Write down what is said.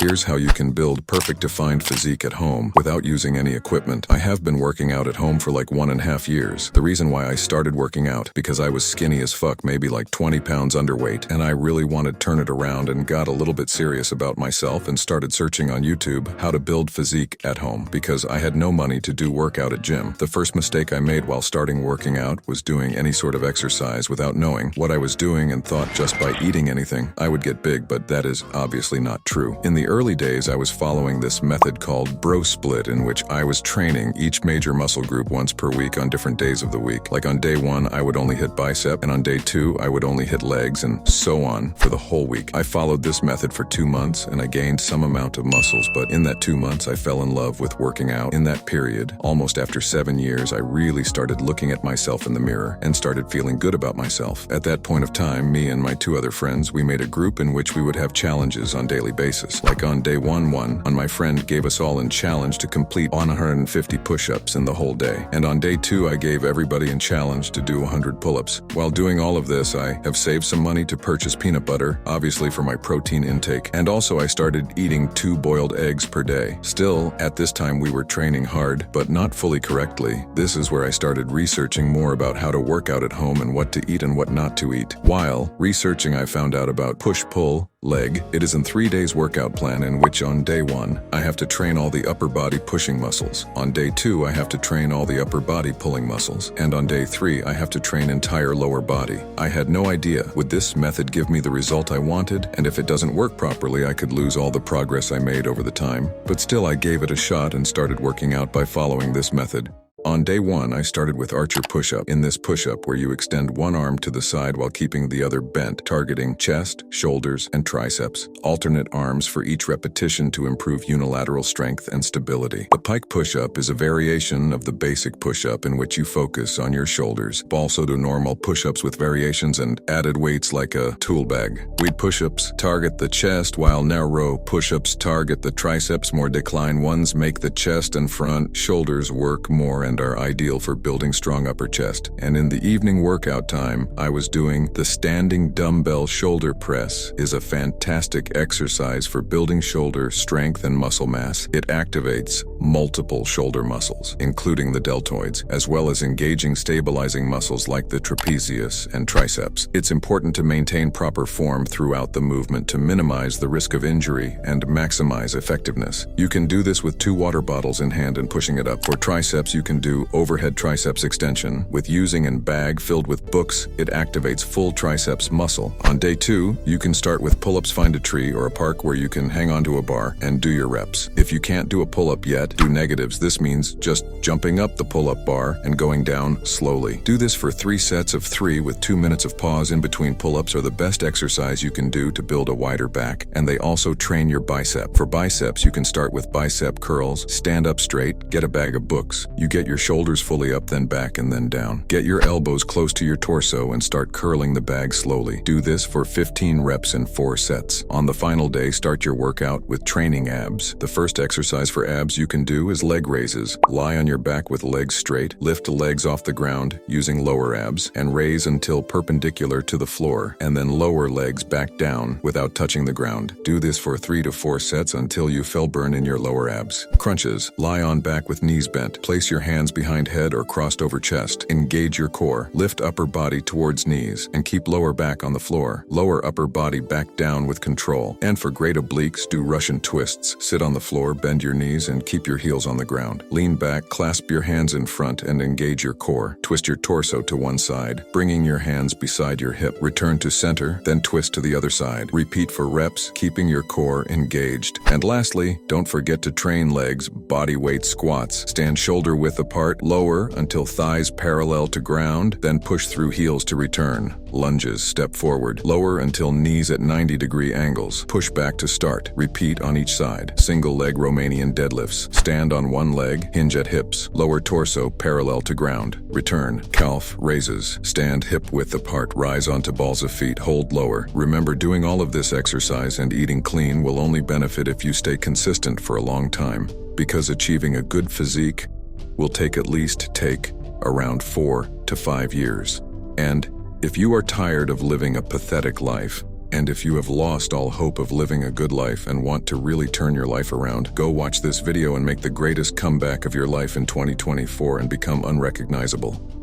Here's how you can build perfect defined physique at home without using any equipment. I have been working out at home for like 1.5 years. The reason why I started working out, because I was skinny as fuck, maybe like 20 pounds underweight, and I really wanted to turn it around and got a little bit serious about myself and started searching on YouTube how to build physique at home because I had no money to do workout at gym. The first mistake I made while starting working out was doing any sort of exercise without knowing what I was doing and thought just by eating anything I would get big, but that is obviously not true. In the early days, I was following this method called bro split, in which I was training each major muscle group once per week on different days of the week. Like on day 1, I would only hit bicep, and on day 2, I would only hit legs, and so on for the whole week. I followed this method for 2 months, and I gained some amount of muscles, but in that 2 months, I fell in love with working out. In that period, almost after 7 years, I really started looking at myself in the mirror and started feeling good about myself. At that point of time, me and my 2 other friends, we made a group in which we would have challenges on daily basis. Like on day 1, my friend gave us all in challenge to complete 150 push-ups in the whole day. And on day 2, I gave everybody in challenge to do 100 pull-ups. While doing all of this, I have saved some money to purchase peanut butter, obviously for my protein intake. And also I started eating 2 boiled eggs per day. Still, at this time we were training hard, but not fully correctly. This is where I started researching more about how to work out at home and what to eat and what not to eat. While researching, I found out about push-pull leg. It is a 3 days workout plan in which on day 1, I have to train all the upper body pushing muscles. On day 2, I have to train all the upper body pulling muscles. And on day 3, I have to train entire lower body. I had no idea, would this method give me the result I wanted? And if it doesn't work properly, I could lose all the progress I made over the time. But still, I gave it a shot and started working out by following this method. On day 1, I started with archer push-up. In this push-up, where you extend one arm to the side while keeping the other bent, targeting chest, shoulders, and triceps. Alternate arms for each repetition to improve unilateral strength and stability. The pike push-up is a variation of the basic push-up in which you focus on your shoulders. Also do normal push-ups with variations and added weights like a tool bag. Weight push-ups target the chest, while narrow push-ups target the triceps. More decline ones make the chest and front shoulders work more and are ideal for building strong upper chest. And in the evening workout time, I was doing the standing dumbbell shoulder press. Is a fantastic exercise for building shoulder strength and muscle mass. It activates multiple shoulder muscles, including the deltoids, as well as engaging stabilizing muscles like the trapezius and triceps. It's important to maintain proper form throughout the movement to minimize the risk of injury and maximize effectiveness. You can do this with 2 water bottles in hand and pushing it up. For triceps, you can do overhead triceps extension. With using a bag filled with books, it activates full triceps muscle. On day 2, you can start with pull-ups. Find a tree or a park where you can hang onto a bar and do your reps. If you can't do a pull-up yet, do negatives. This means just jumping up the pull-up bar and going down slowly. Do this for 3 sets of 3 with 2 minutes of pause in between pull-ups are the best exercise you can do to build a wider back, and they also train your bicep. For biceps, you can start with bicep curls. Stand up straight, get a bag of books. You get your shoulders fully up, then back, and then down. Get your elbows close to your torso and start curling the bag slowly. Do this for 15 reps in 4 sets. On the final day, start your workout with training abs. The first exercise for abs you can do is leg raises. Lie on your back with legs straight, lift legs off the ground using lower abs, and raise until perpendicular to the floor, and then lower legs back down without touching the ground. Do this for 3 to 4 sets until you feel burn in your lower abs. Crunches. Lie on back with knees bent. Place your hands behind head or crossed over chest. Engage your core. Lift upper body towards knees and keep lower back on the floor. Lower upper body back down with control. And for great obliques, do Russian twists. Sit on the floor, bend your knees, and keep your heels on the ground. Lean back, clasp your hands in front, and engage your core. Twist your torso to one side, bringing your hands beside your hip. Return to center, then twist to the other side. Repeat for reps, keeping your core engaged. And lastly, don't forget to train legs. Body weight squats. Stand shoulder width apart, lower until thighs parallel to ground, then push through heels to return. Lunges, step forward, lower until knees at 90-degree angles. Push back to start. Repeat on each side. Single leg Romanian deadlifts. Stand on one leg, hinge at hips. Lower torso parallel to ground. Return. Calf raises. Stand hip width apart. Rise onto balls of feet. Hold lower. Remember, doing all of this exercise and eating clean will only benefit if you stay consistent for a long time, because achieving a good physique will take around 4 to 5 years. And if you are tired of living a pathetic life, And if you have lost all hope of living a good life and want to really turn your life around, go watch this video and make the greatest comeback of your life in 2024 and become unrecognizable.